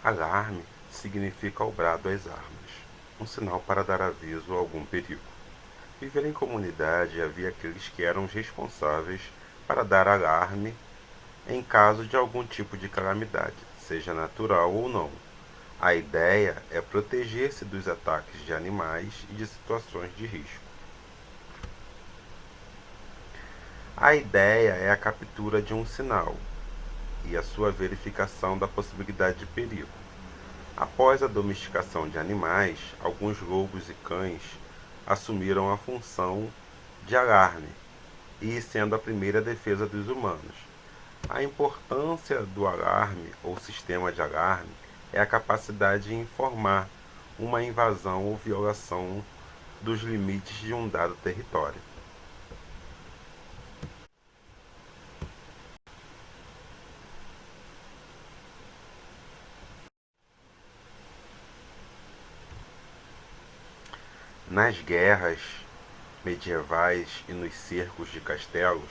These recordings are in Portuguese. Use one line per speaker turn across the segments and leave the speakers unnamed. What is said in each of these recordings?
Alarme significa o brado às armas, um sinal para dar aviso a algum perigo. Viver em comunidade havia aqueles que eram os responsáveis para dar alarme em caso de algum tipo de calamidade, seja natural ou não. A ideia é proteger-se dos ataques de animais e de situações de risco. A ideia é a captura de um sinal e a sua verificação da possibilidade de perigo. Após a domesticação de animais, alguns lobos e cães assumiram a função de alarme, e sendo a primeira defesa dos humanos. A importância do alarme ou sistema de alarme é a capacidade de informar uma invasão ou violação dos limites de um dado território. Nas guerras medievais e nos cercos de castelos,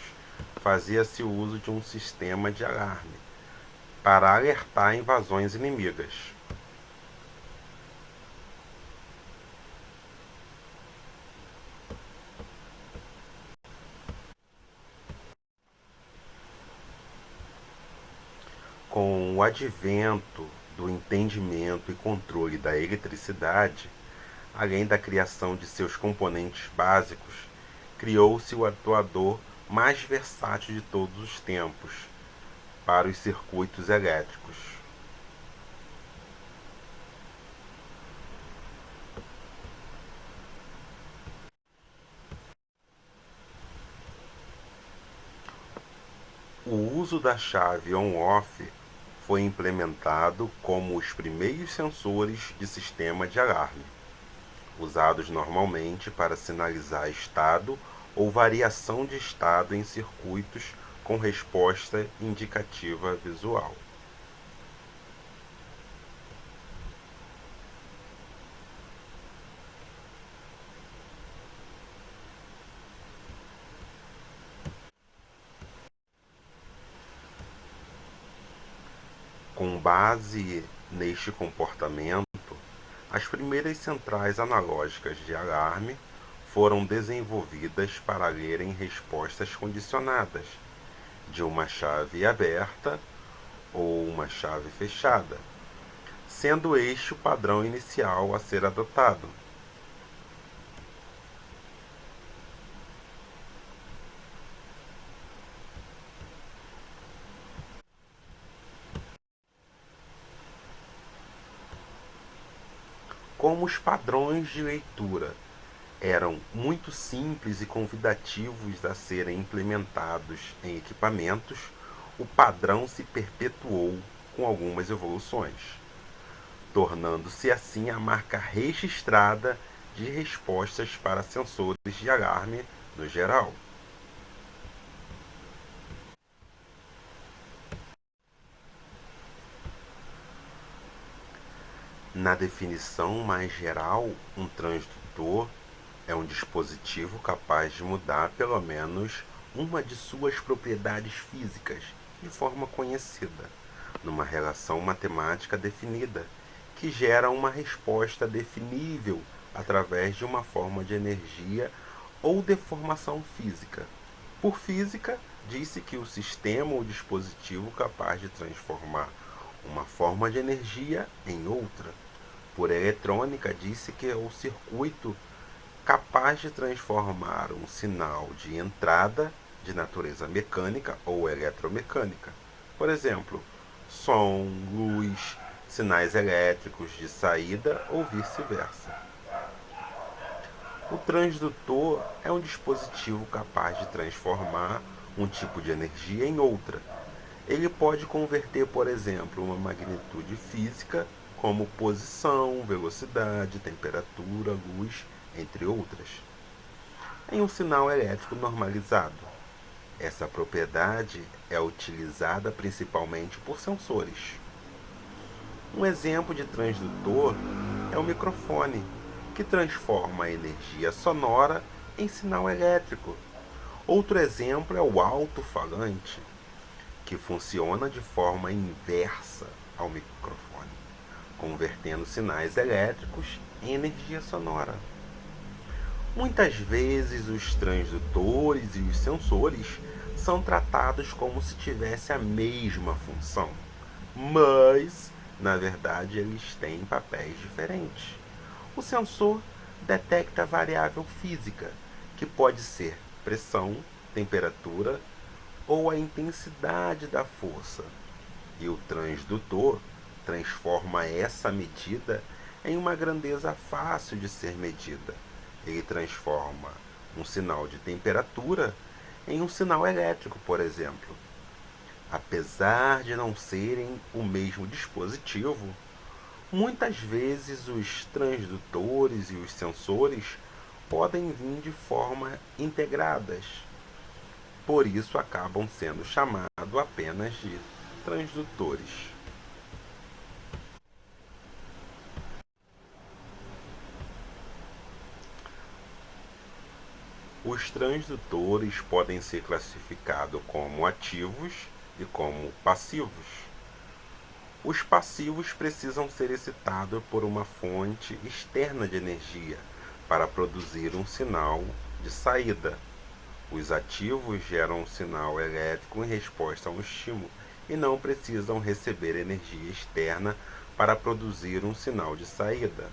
fazia-se uso de um sistema de alarme para alertar invasões inimigas. Com o advento do entendimento e controle da eletricidade, além da criação de seus componentes básicos, criou-se o atuador mais versátil de todos os tempos para os circuitos elétricos. O uso da chave on-off foi implementado como os primeiros sensores de sistema de alarme, usados normalmente para sinalizar estado ou variação de estado em circuitos com resposta indicativa visual. Com base neste comportamento, as primeiras centrais analógicas de alarme foram desenvolvidas para lerem respostas condicionadas de uma chave aberta ou uma chave fechada, sendo este o padrão inicial a ser adotado. Como os padrões de leitura eram muito simples e convidativos a serem implementados em equipamentos, o padrão se perpetuou com algumas evoluções, tornando-se assim a marca registrada de respostas para sensores de alarme no geral. Na definição mais geral, um transdutor é um dispositivo capaz de mudar pelo menos uma de suas propriedades físicas de forma conhecida, numa relação matemática definida, que gera uma resposta definível através de uma forma de energia ou deformação física. Por física, disse que o sistema ou dispositivo capaz de transformar uma forma de energia em outra. Por eletrônica, disse que é o circuito capaz de transformar um sinal de entrada de natureza mecânica ou eletromecânica. Por exemplo, som, luz, sinais elétricos de saída ou vice-versa. O transdutor é um dispositivo capaz de transformar um tipo de energia em outra. Ele pode converter, por exemplo, uma magnitude física, como posição, velocidade, temperatura, luz, entre outras, em um sinal elétrico normalizado. Essa propriedade é utilizada principalmente por sensores. Um exemplo de transdutor é o microfone, que transforma a energia sonora em sinal elétrico. Outro exemplo é o alto-falante, que funciona de forma inversa ao microfone. convertendo sinais elétricos em energia sonora. Muitas vezes os transdutores e os sensores são tratados como se tivessem a mesma função, mas, na verdade, eles têm papéis diferentes. O sensor detecta a variável física, que pode ser pressão, temperatura ou a intensidade da força, e o transdutor transforma essa medida em uma grandeza fácil de ser medida. Ele transforma um sinal de temperatura em um sinal elétrico, por exemplo. Apesar de não serem o mesmo dispositivo, muitas vezes os transdutores e os sensores podem vir de forma integradas. Por isso acabam sendo chamados apenas de transdutores. Os transdutores podem ser classificados como ativos e como passivos. Os passivos precisam ser excitados por uma fonte externa de energia para produzir um sinal de saída. Os ativos geram um sinal elétrico em resposta a um estímulo e não precisam receber energia externa para produzir um sinal de saída.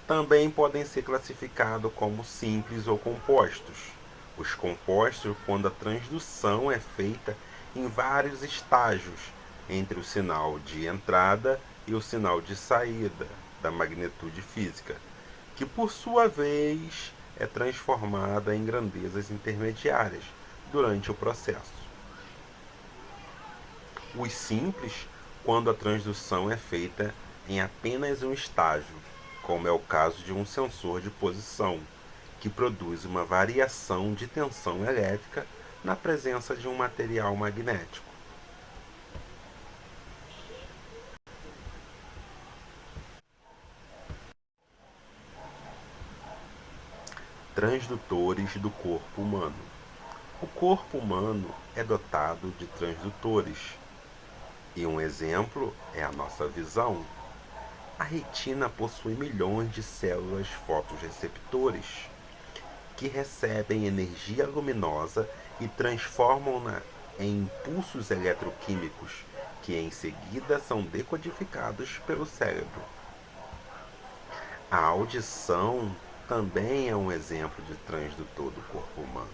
Também podem ser classificados como simples ou compostos. Os compostos, quando a transdução é feita em vários estágios entre o sinal de entrada e o sinal de saída da magnitude física, que por sua vez é transformada em grandezas intermediárias durante o processo. Os simples, quando a transdução é feita em apenas um estágio, como é o caso de um sensor de posição, que produz uma variação de tensão elétrica na presença de um material magnético. Transdutores do corpo humano. O corpo humano é dotado de transdutores, e um exemplo é a nossa visão. A retina possui milhões de células fotorreceptores que recebem energia luminosa e transformam-na em impulsos eletroquímicos que em seguida são decodificados pelo cérebro. A audição também é um exemplo de transdutor do corpo humano.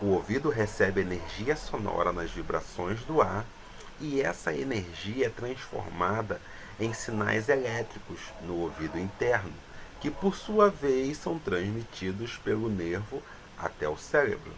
O ouvido recebe energia sonora nas vibrações do ar e essa energia é transformada em sinais elétricos no ouvido interno, que por sua vez são transmitidos pelo nervo até o cérebro.